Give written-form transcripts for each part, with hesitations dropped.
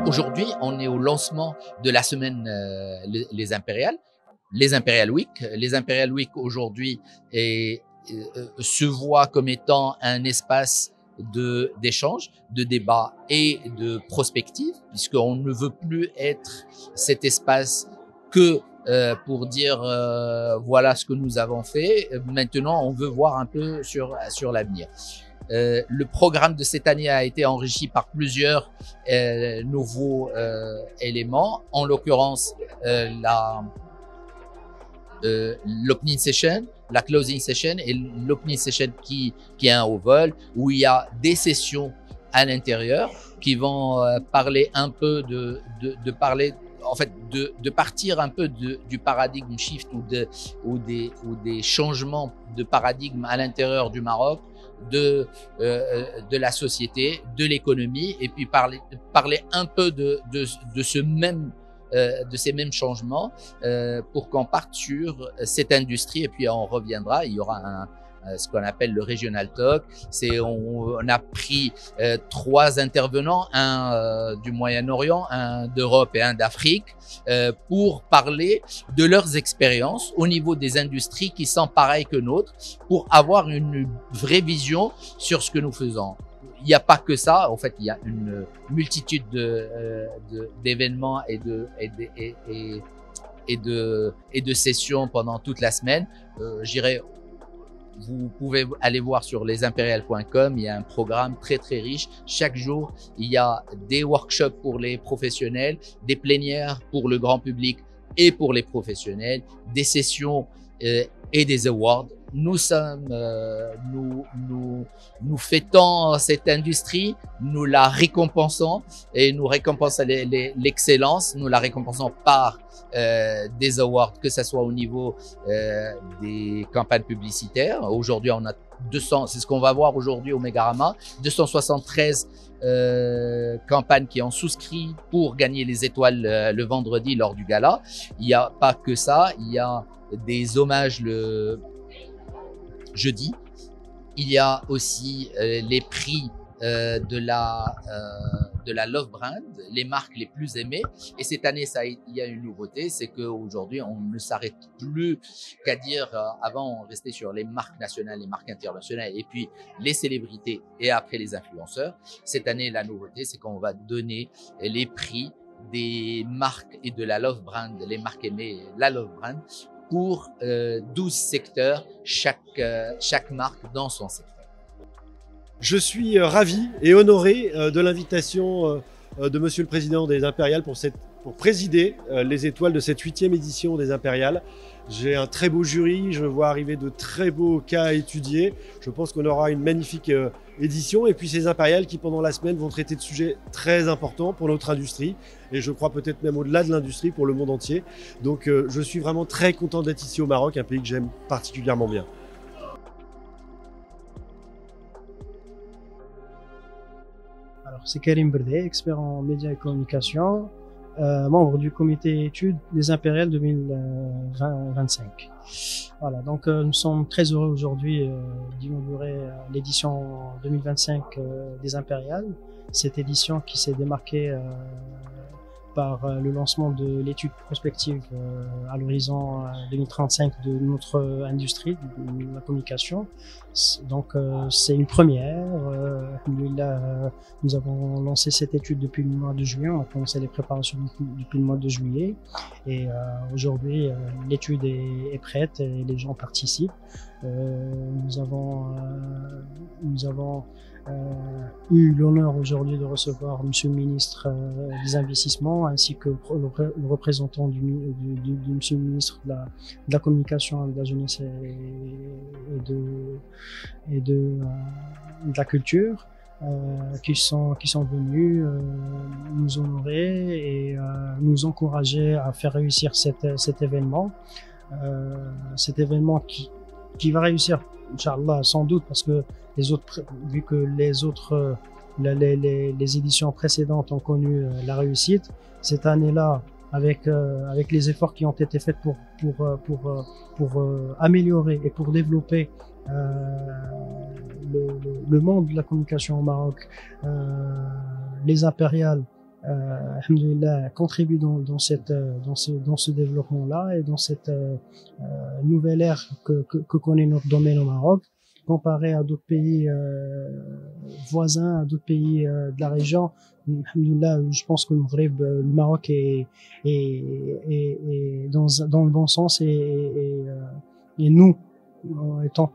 Aujourd'hui, on est au lancement de la semaine les Impériales, les Imperial Week. Les Imperial Week aujourd'hui se voit comme étant un espace d'échange, de débat et de prospective, puisqu'on ne veut plus être cet espace que pour dire voilà ce que nous avons fait. Maintenant, on veut voir un peu sur l'avenir. Le programme de cette année a été enrichi par plusieurs nouveaux éléments, en l'occurrence l'opening session, la closing session et l'opening session qui est un oval où il y a des sessions à l'intérieur qui vont parler un peu de partir un peu du paradigme shift ou des changements de paradigme à l'intérieur du Maroc, de la société, de l'économie, et puis parler un peu de ces mêmes changements pour qu'on parte sur cette industrie, et puis on reviendra. Il y aura ce qu'on appelle le Regional Talk. On a pris 3 intervenants, un du Moyen-Orient, un d'Europe et un d'Afrique, pour parler de leurs expériences au niveau des industries qui sont pareilles que nôtres, pour avoir une vraie vision sur ce que nous faisons. Il n'y a pas que ça, en fait, il y a une multitude d'événements et de sessions pendant toute la semaine. Vous pouvez aller voir sur lesimperial.com, il y a un programme très très riche. Chaque jour, il y a des workshops pour les professionnels, des plénières pour le grand public et pour les professionnels, des sessions et des awards. Nous fêtons cette industrie, nous la récompensons et nous récompensons l'excellence, nous la récompensons par des awards, que ce soit au niveau des campagnes publicitaires. Aujourd'hui, on a 200, c'est ce qu'on va voir aujourd'hui au Megarama, 273 campagnes qui ont souscrit pour gagner les étoiles le vendredi lors du gala. Il n'y a pas que ça, il y a des hommages le jeudi. Il y a aussi les prix de la Love Brand, les marques les plus aimées. Et cette année, il y a une nouveauté, c'est qu'aujourd'hui, on ne s'arrête plus qu'à dire, avant, on restait sur les marques nationales, les marques internationales, et puis les célébrités, et après les influenceurs. Cette année, la nouveauté, c'est qu'on va donner les prix des marques et de la Love Brand, les marques aimées, la Love Brand, pour 12 secteurs, chaque marque dans son secteur. Je suis ravi et honoré de l'invitation de Monsieur le Président des Impériales pour présider les étoiles de cette 8e édition des Impériales. J'ai un très beau jury, je vois arriver de très beaux cas à étudier. Je pense qu'on aura une magnifique édition et puis ces Impériales qui pendant la semaine vont traiter de sujets très importants pour notre industrie et je crois peut-être même au-delà de l'industrie pour le monde entier. Donc je suis vraiment très content d'être ici au Maroc, un pays que j'aime particulièrement bien. Alors, c'est Karim Berdé, expert en médias et communication, membre du comité études des Impériales 2025. Voilà, donc nous sommes très heureux aujourd'hui d'inaugurer l'édition 2025 des Impériales. Cette édition qui s'est démarquée par le lancement de l'étude prospective à l'horizon 2035 de notre industrie de la communication. Donc c'est une première. Nous avons lancé cette étude depuis le mois de juillet. On a commencé les préparations depuis le mois de juillet. Et aujourd'hui, l'étude est prête et les gens participent. Nous avons eu l'honneur aujourd'hui de recevoir Monsieur le ministre des Investissements ainsi que le représentant du Monsieur le ministre de la Communication, de la Jeunesse et de la Culture qui sont venus nous honorer et nous encourager à faire réussir cet événement. Cet événement qui va réussir, Inch'Allah, sans doute, parce que vu que les éditions précédentes ont connu la réussite, cette année-là, avec les efforts qui ont été faits pour améliorer et pour développer le monde de la communication au Maroc, les Impériales, alhamdoulilah, contribuent dans ce développement-là et dans cette nouvelle ère que connaît notre domaine au Maroc, comparé à d'autres pays voisins, à d'autres pays de la région. Alhamdoulilah, je pense que le Maroc est dans le bon sens et nous, étant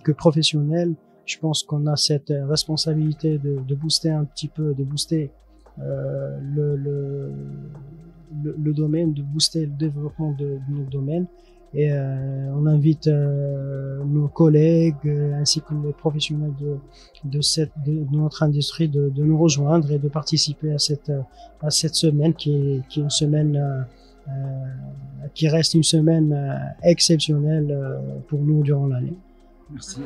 que professionnels, je pense qu'on a cette responsabilité de booster un petit peu, de booster le domaine, de booster le développement de notre domaine. Et on invite nos collègues ainsi que les professionnels de notre industrie de nous rejoindre et de participer à cette semaine qui est une semaine qui reste une semaine exceptionnelle pour nous durant l'année. Merci.